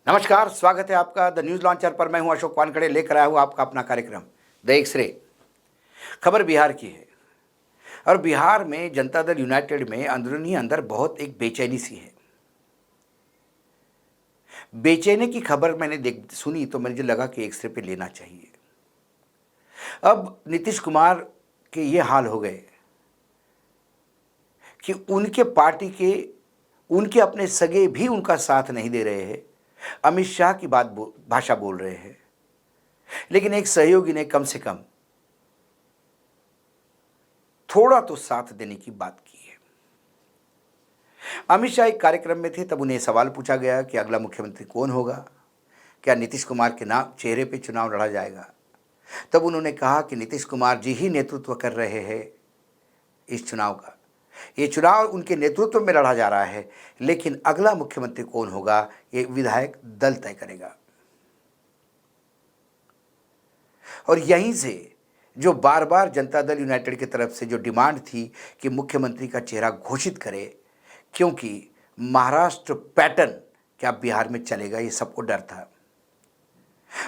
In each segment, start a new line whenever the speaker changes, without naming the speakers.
नमस्कार, स्वागत है आपका द न्यूज लॉन्चर पर। मैं हूं अशोक वानखड़े, लेकर आया हूं आपका अपना कार्यक्रम द एक्सरे। खबर बिहार की है और बिहार में जनता दल यूनाइटेड में अंदरूनी अंदर बहुत एक बेचैनी सी है। बेचैनी की खबर मैंने सुनी तो मुझे लगा कि एक्सरे पे लेना चाहिए। अब नीतीश कुमार के ये हाल हो गए कि उनके पार्टी के उनके अपने सगे भी उनका साथ नहीं दे रहे हैं। अमित शाह की भाषा बोल रहे हैं, लेकिन एक सहयोगी ने कम से कम थोड़ा तो साथ देने की बात की है। अमित शाह एक कार्यक्रम में थे, तब उन्हें सवाल पूछा गया कि अगला मुख्यमंत्री कौन होगा, क्या नीतीश कुमार के नाम चेहरे पे चुनाव लड़ा जाएगा। तब उन्होंने कहा कि नीतीश कुमार जी ही नेतृत्व कर रहे हैं इस चुनाव का, ये चुनाव उनके नेतृत्व में लड़ा जा रहा है, लेकिन अगला मुख्यमंत्री कौन होगा ये विधायक दल तय करेगा। और यहीं से जो बार बार जनता दल यूनाइटेड की तरफ से जो डिमांड थी कि मुख्यमंत्री का चेहरा घोषित करे, क्योंकि महाराष्ट्र पैटर्न क्या बिहार में चलेगा, ये सबको डर था।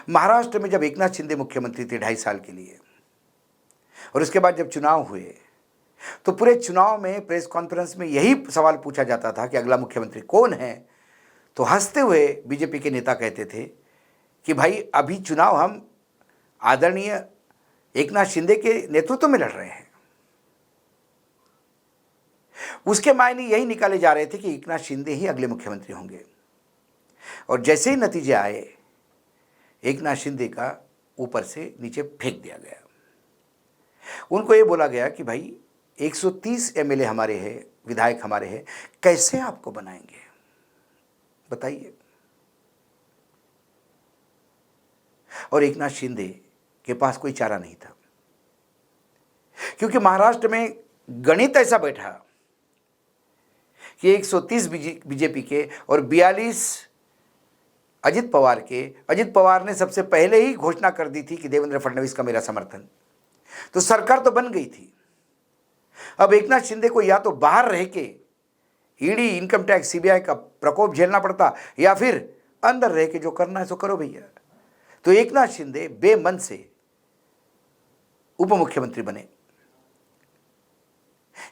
महाराष्ट्र में जब एकनाथ शिंदे मुख्यमंत्री थे 2.5 साल के लिए, और उसके बाद जब चुनाव हुए तो पूरे चुनाव में प्रेस कॉन्फ्रेंस में यही सवाल पूछा जाता था कि अगला मुख्यमंत्री कौन है। तो हंसते हुए बीजेपी के नेता कहते थे कि भाई अभी चुनाव हम आदरणीय एकनाथ शिंदे के नेतृत्व में लड़ रहे हैं। उसके मायने यही निकाले जा रहे थे कि एकनाथ शिंदे ही अगले मुख्यमंत्री होंगे। और जैसे ही नतीजे आए, एकनाथ शिंदे का ऊपर से नीचे फेंक दिया गया। उनको ये बोला गया कि भाई 130 एमएलए हमारे हैं, विधायक हमारे हैं, कैसे आपको बनाएंगे बताइए। और एकनाथ शिंदे के पास कोई चारा नहीं था, क्योंकि महाराष्ट्र में गणित ऐसा बैठा कि 130 बीजेपी के और 42 अजित पवार के। अजित पवार ने सबसे पहले ही घोषणा कर दी थी कि देवेंद्र फडणवीस का मेरा समर्थन, तो सरकार तो बन गई थी। अब एकनाथ शिंदे को या तो बाहर रह के ईडी, इनकम टैक्स, सीबीआई का प्रकोप झेलना पड़ता, या फिर अंदर रह के जो करना है सो करो भैया। तो एकनाथ शिंदे बेमन से उप मुख्यमंत्री बने।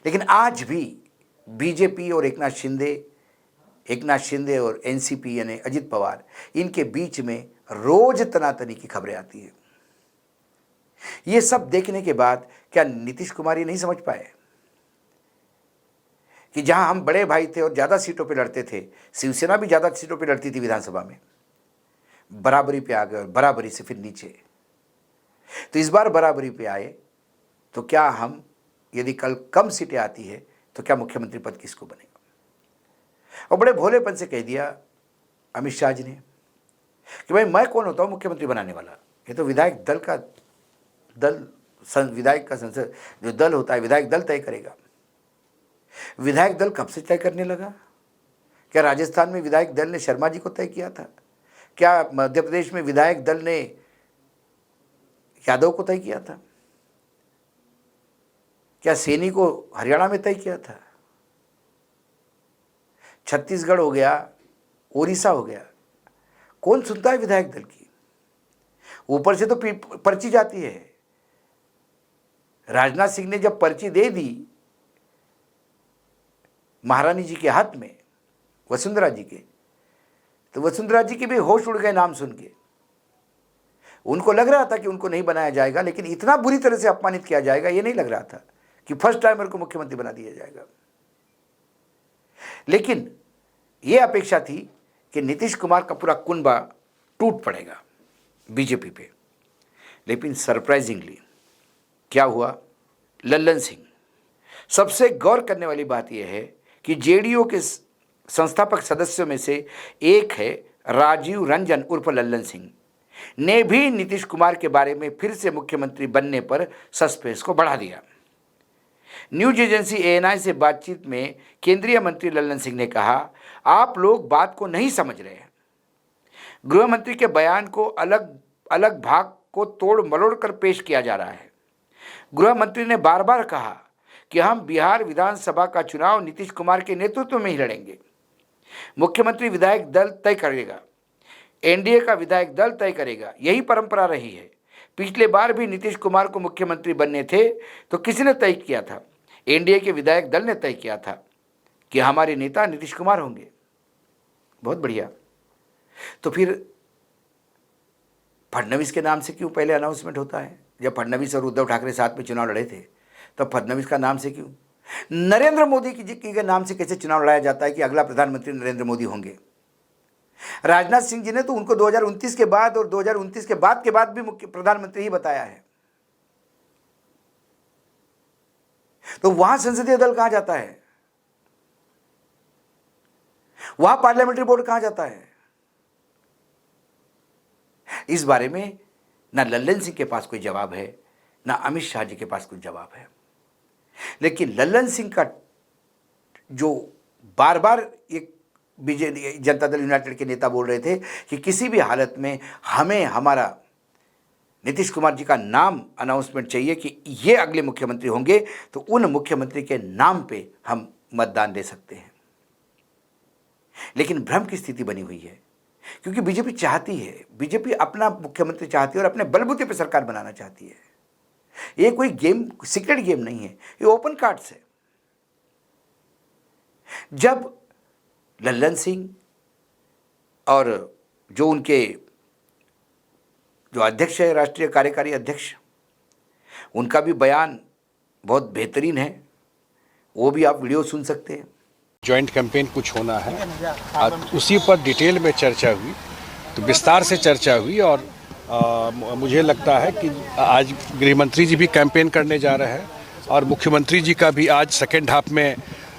लेकिन आज भी बीजेपी और एकनाथ शिंदे और एनसीपी यानी अजित पवार, इनके बीच में रोज तनातनी की खबरें आती है। ये सब देखने के बाद क्या नीतीश कुमार ये नहीं समझ पाए कि जहां हम बड़े भाई थे और ज़्यादा सीटों पे लड़ते थे, शिवसेना भी ज़्यादा सीटों पे लड़ती थी विधानसभा में, बराबरी पे आ गए और बराबरी से फिर नीचे। तो इस बार बराबरी पे आए तो क्या हम, यदि कल कम सीटें आती है तो क्या मुख्यमंत्री पद किसको बनेगा। और बड़े भोलेपन से कह दिया अमित शाह जी ने कि भाई मैं कौन होता हूँ मुख्यमंत्री बनाने वाला, ये तो विधायक का संसद जो दल होता है, विधायक दल तय करेगा। विधायक दल कब से तय करने लगा? क्या राजस्थान में विधायक दल ने शर्मा जी को तय किया था? क्या मध्य प्रदेश में विधायक दल ने यादव को तय किया था? क्या सैनी को हरियाणा में तय किया था? छत्तीसगढ़ हो गया, ओडिशा हो गया, कौन सुनता है विधायक दल की? ऊपर से तो पर्ची जाती है। राजनाथ सिंह ने जब पर्ची दे दी महारानी जी के हाथ में, वसुंधरा जी के, तो वसुंधरा जी के भी होश उड़ गए नाम सुन के। उनको लग रहा था कि उनको नहीं बनाया जाएगा, लेकिन इतना बुरी तरह से अपमानित किया जाएगा ये नहीं लग रहा था कि फर्स्ट टाइमर को मुख्यमंत्री बना दिया जाएगा। लेकिन ये अपेक्षा थी कि नीतीश कुमार का पूरा कुनबा टूट पड़ेगा बीजेपी पे। लेकिन सरप्राइजिंगली क्या हुआ, लल्लन सिंह। सबसे गौर करने वाली बात यह है कि जेडीयू के संस्थापक सदस्यों में से एक है राजीव रंजन उर्फ लल्लन सिंह, ने भी नीतीश कुमार के बारे में फिर से मुख्यमंत्री बनने पर सस्पेंस को बढ़ा दिया। न्यूज एजेंसी एएनआई से बातचीत में केंद्रीय मंत्री लल्लन सिंह ने कहा, आप लोग बात को नहीं समझ रहे हैं। गृह मंत्री के बयान को अलग अलग भाग को तोड़ मरोड़ कर पेश किया जा रहा है। गृह मंत्री ने बार बार कहा कि हम बिहार विधानसभा का चुनाव नीतीश कुमार के नेतृत्व में ही लड़ेंगे, मुख्यमंत्री विधायक दल तय करेगा। एनडीए का विधायक दल तय करेगा, यही परंपरा रही है। पिछले बार भी नीतीश कुमार को मुख्यमंत्री बनने थे तो किसी ने तय किया था? एनडीए के विधायक दल ने तय किया था कि हमारे नेता नीतीश कुमार होंगे। बहुत बढ़िया। तो फिर फडणवीस के नाम से क्यों पहले अनाउंसमेंट होता है? जब फडणवीस और उद्धव ठाकरे साथ में चुनाव लड़े थे तब फडणवीस का नाम से क्यों? नरेंद्र मोदी जी के नाम से कैसे चुनाव लड़ाया जाता है कि अगला प्रधानमंत्री नरेंद्र मोदी होंगे? राजनाथ सिंह जी ने तो उनको 2029 के बाद और 2029 के बाद भी मुख्य प्रधानमंत्री ही बताया है। तो वहां संसदीय दल कहां जाता है? वहां पार्लियामेंट्री बोर्ड कहां जाता है? इस बारे में ना लल्लन सिंह के पास कोई जवाब है, ना अमित शाह जी के पास कोई जवाब है। लेकिन लल्लन सिंह का जो बार बार एक बीजेपी जनता दल यूनाइटेड के नेता बोल रहे थे कि किसी भी हालत में हमें हमारा नीतीश कुमार जी का नाम अनाउंसमेंट चाहिए कि ये अगले मुख्यमंत्री होंगे, तो उन मुख्यमंत्री के नाम पे हम मतदान दे सकते हैं। लेकिन भ्रम की स्थिति बनी हुई है, क्योंकि बीजेपी चाहती है, बीजेपी अपना मुख्यमंत्री चाहती है और अपने बलबूते पे सरकार बनाना चाहती है। ये कोई गेम, सीक्रेट गेम नहीं है, ये ओपन कार्ड्स है। जब लल्लन सिंह और जो उनके जो अध्यक्ष है, राष्ट्रीय कार्यकारी अध्यक्ष, उनका भी बयान बहुत बेहतरीन है, वो भी आप वीडियो सुन सकते हैं।
जॉइंट कैंपेन कुछ होना है, अब उसी पर डिटेल में चर्चा हुई, तो विस्तार से चर्चा हुई और मुझे लगता है कि आज गृह मंत्री जी भी कैंपेन करने जा रहे हैं और मुख्यमंत्री जी का भी आज सेकेंड हाफ में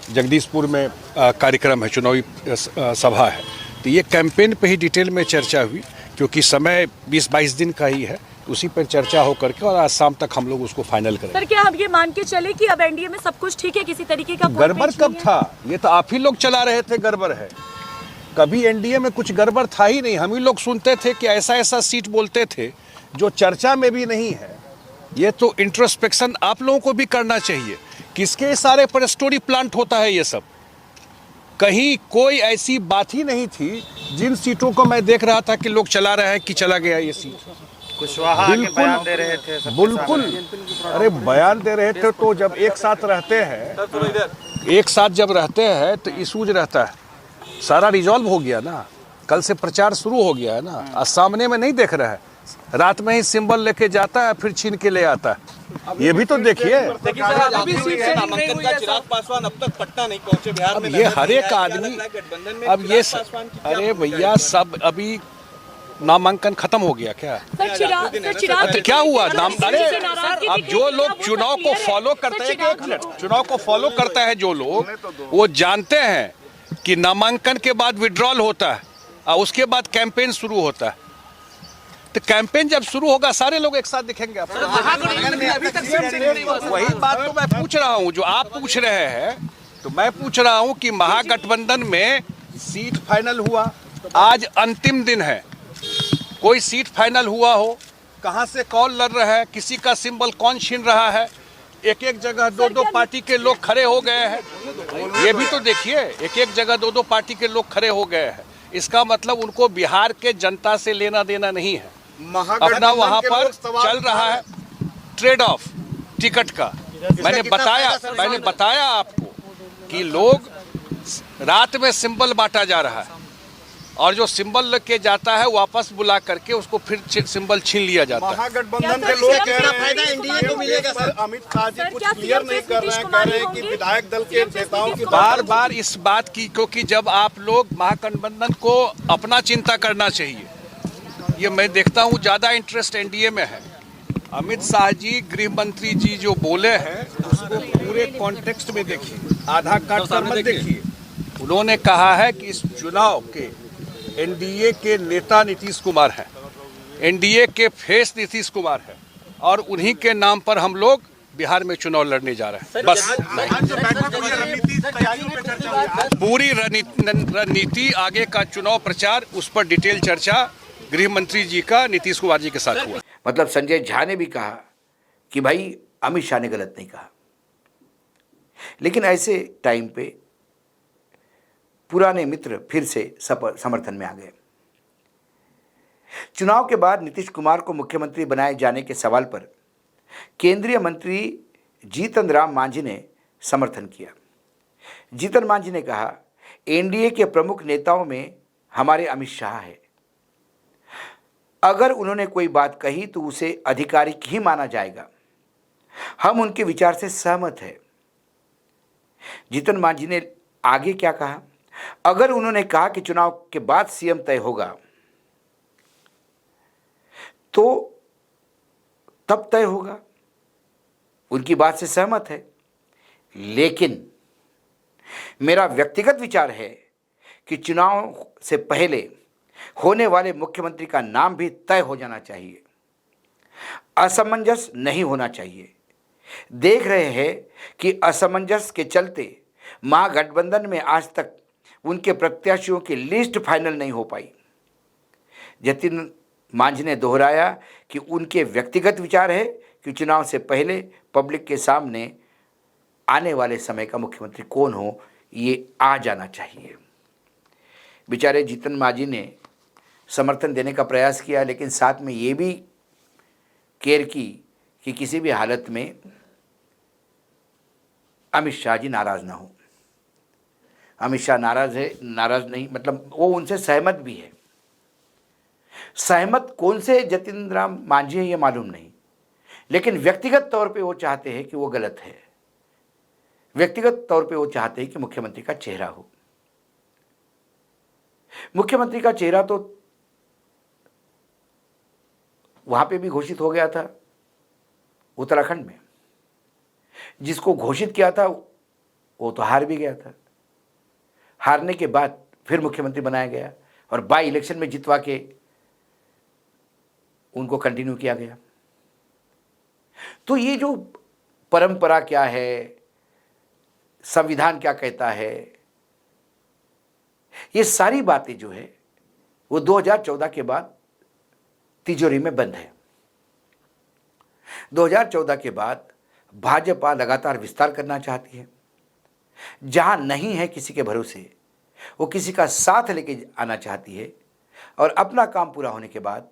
जगदीशपुर में कार्यक्रम है, चुनावी सभा है। तो ये कैंपेन पे ही डिटेल में चर्चा हुई, क्योंकि समय 20-22 दिन का ही है, उसी पर चर्चा हो करके और आज शाम तक हम लोग उसको फाइनल करेंगे।
सर, क्या हम ये मान के चले कि अब एनडीए में सब कुछ ठीक है, किसी तरीके का
गड़बड़ कब था? ये तो आप ही लोग चला रहे थे गड़बड़ है। कभी एनडीए में कुछ गड़बड़ था ही नहीं। हम ही लोग सुनते थे कि ऐसा ऐसा सीट बोलते थे जो चर्चा में भी नहीं है। ये तो इंट्रोस्पेक्शन आप लोगों को भी करना चाहिए। किसके इशारे पर स्टोरी प्लांट होता है ये सब? कहीं कोई ऐसी बात ही नहीं थी। जिन सीटों को मैं देख रहा था कि लोग चला रहे हैं कि चला गया ये सीट,
बयान दे रहे थे,
बिल्कुल। अरे बयान दे रहे थे तो जब एक साथ रहते हैं, एक साथ जब रहते हैं तो इशूज रहता है। सारा रिजॉल्व हो गया ना, कल से प्रचार शुरू हो गया है ना। आज सामने में नहीं देख रहा है, रात में ही सिंबल लेके जाता है फिर छीन के ले आता है। ये भी तो देखिए।
चिराग पासवान अब तक पटना नहीं पहुंचे, बिहार में।
ये हर एक आदमी अब ये अरे भैया सब अभी नामांकन खत्म हो गया क्या?
सर,
क्या हुआ नाम? अरे अब जो लोग चुनाव को फॉलो करते हैं, चुनाव को फॉलो करता है जो लोग, वो जानते हैं कि नामांकन के बाद विड्रॉल होता है और उसके बाद कैंपेन शुरू होता है। तो कैंपेन जब शुरू होगा सारे लोग एक साथ दिखेंगे। वही बात तो मैं पूछ रहा हूँ जो आप पूछ रहे हैं। तो मैं पूछ रहा हूँ कि महागठबंधन में सीट फाइनल हुआ, आज अंतिम दिन है। कोई सीट फाइनल हुआ हो, कहाँ से कौन लड़ रहा है, किसी का सिंबल कौन छीन रहा है, एक एक जगह दो दो पार्टी के लोग खड़े हो गए हैं। ये भी तो देखिए, एक एक जगह दो दो पार्टी के लोग खड़े हो गए हैं। इसका मतलब उनको बिहार के जनता से लेना देना नहीं है। अपना वहां पर चल रहा है ट्रेड ऑफ टिकट का। मैंने बताया आपको कि लोग रात में सिंबल बांटा जा रहा है और जो सिंबल लेके जाता है वापस बुला करके उसको फिर सिंबल छीन लिया जाता है।
महागठबंधन के लोग कह रहे हैं कि एनडीए को मिलेगा सर। अमित शाह जी कुछ क्लियर नहीं कर रहे हैं, कह रहे हैं कि विधायक दल के नेताओं की
बार बार इस बात की, क्योंकि जब आप लोग महागठबंधन को अपना चिंता करना चाहिए। ये मैं देखता हूँ ज्यादा इंटरेस्ट एनडीए में है। अमित शाह जी, गृह मंत्री जी जो बोले हैं उसको पूरे कॉन्टेक्स्ट में देखिए, आधा काट कर मत देखिए। उन्होंने कहा है कि इस चुनाव के एनडीए के नेता नीतीश कुमार हैं, एनडीए के फेस नीतीश कुमार हैं और उन्हीं के नाम पर हम लोग बिहार में चुनाव लड़ने जा रहे हैं। बस पूरी रणनीति, आगे का चुनाव प्रचार, उस पर डिटेल चर्चा गृह मंत्री जी का नीतीश कुमार जी के साथ हुआ।
मतलब संजय झा ने भी कहा कि भाई अमित शाह ने गलत नहीं कहा। लेकिन ऐसे टाइम पे पुराने मित्र फिर से समर्थन में आ गए। चुनाव के बाद नीतीश कुमार को मुख्यमंत्री बनाए जाने के सवाल पर केंद्रीय मंत्री जीतन राम मांझी ने समर्थन किया। जीतन मांझी ने कहा, एनडीए के प्रमुख नेताओं में हमारे अमित शाह है। अगर उन्होंने कोई बात कही तो उसे आधिकारिक ही माना जाएगा। हम उनके विचार से सहमत हैं। जीतन मांझी ने आगे क्या कहा, अगर उन्होंने कहा कि चुनाव के बाद सीएम तय होगा तो तब तय होगा, उनकी बात से सहमत है। लेकिन मेरा व्यक्तिगत विचार है कि चुनाव से पहले होने वाले मुख्यमंत्री का नाम भी तय हो जाना चाहिए। असमंजस नहीं होना चाहिए। देख रहे हैं कि असमंजस के चलते महागठबंधन में आज तक उनके प्रत्याशियों की लिस्ट फाइनल नहीं हो पाई। जतिन मांझी ने दोहराया कि उनके व्यक्तिगत विचार है कि चुनाव से पहले पब्लिक के सामने आने वाले समय का मुख्यमंत्री कौन हो ये आ जाना चाहिए। बेचारे जीतन मांझी ने समर्थन देने का प्रयास किया, लेकिन साथ में ये भी केयर की कि किसी भी हालत में अमित शाह जी नाराज़ ना हो। अमित शाह नाराज़ नहीं, मतलब वो उनसे सहमत भी है। सहमत कौन से जतिन राम मांझी है ये मालूम नहीं, लेकिन व्यक्तिगत तौर पे वो चाहते हैं कि वो गलत है। व्यक्तिगत तौर पे वो चाहते हैं कि मुख्यमंत्री का चेहरा हो। मुख्यमंत्री का चेहरा तो वहां पे भी घोषित हो गया था, उत्तराखंड में। जिसको घोषित किया था वो तो हार भी गया था। हारने के बाद फिर मुख्यमंत्री बनाया गया और बाई इलेक्शन में जितवा के उनको कंटिन्यू किया गया। तो ये जो परंपरा क्या है, संविधान क्या कहता है, ये सारी बातें जो है वो 2014 के बाद तिजोरी में बंद है। 2014 के बाद भाजपा लगातार विस्तार करना चाहती है। जहां नहीं है किसी के भरोसे, वो किसी का साथ लेके आना चाहती है और अपना काम पूरा होने के बाद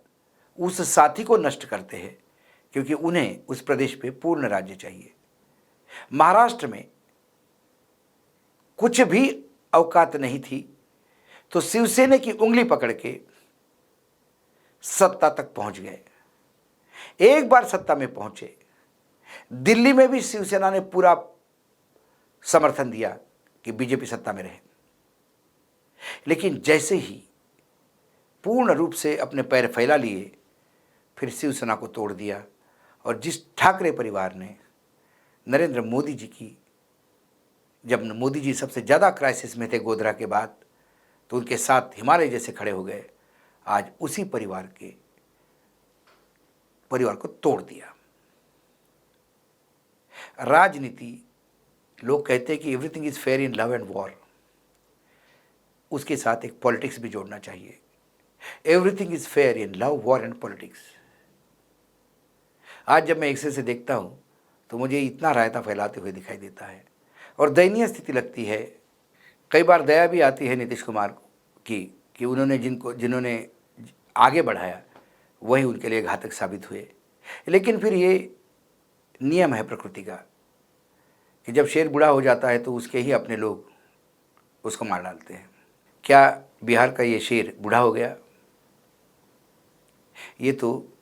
उस साथी को नष्ट करते हैं, क्योंकि उन्हें उस प्रदेश पे पूर्ण राज्य चाहिए। महाराष्ट्र में कुछ भी औकात नहीं थी तो शिवसेना की उंगली पकड़ के सत्ता तक पहुंच गए। एक बार सत्ता में पहुंचे, दिल्ली में भी शिवसेना ने पूरा समर्थन दिया कि बीजेपी सत्ता में रहे। लेकिन जैसे ही पूर्ण रूप से अपने पैर फैला लिए, फिर शिवसेना को तोड़ दिया। और जिस ठाकरे परिवार ने नरेंद्र मोदी जी की, जब मोदी जी सबसे ज़्यादा क्राइसिस में थे गोधरा के बाद, तो उनके साथ हिमालय जैसे खड़े हो गए, आज उसी परिवार को तोड़ दिया। राजनीति, लोग कहते हैं कि everything is fair in love and war, उसके साथ एक पॉलिटिक्स भी जोड़ना चाहिए। Everything is fair in love, war and politics. आज जब मैं एक्सेल से देखता हूँ तो मुझे इतना रायता फैलाते हुए दिखाई देता है और दयनीय स्थिति लगती है। कई बार दया भी आती है नीतीश कुमार की कि उन्होंने जिन्होंने आगे बढ़ाया वही उनके लिए घातक साबित हुए। लेकिन फिर ये नियम है प्रकृति का कि जब शेर बूढ़ा हो जाता है तो उसके ही अपने लोग उसको मार डालते हैं। क्या बिहार का ये शेर बूढ़ा हो गया? ये तो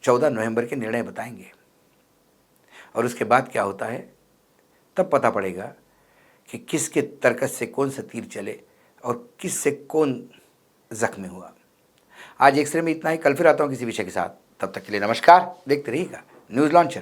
14 नवंबर के निर्णय बताएंगे और उसके बाद क्या होता है तब पता पड़ेगा कि किसके तर्कस से कौन सा तीर चले और किस से कौन जख्मी हुआ। आज एक्सरे में इतना ही। कल फिर आता हूँ किसी विषय के साथ। तब तक के लिए नमस्कार। देखते रहिएगा न्यूज़ लॉन्चर।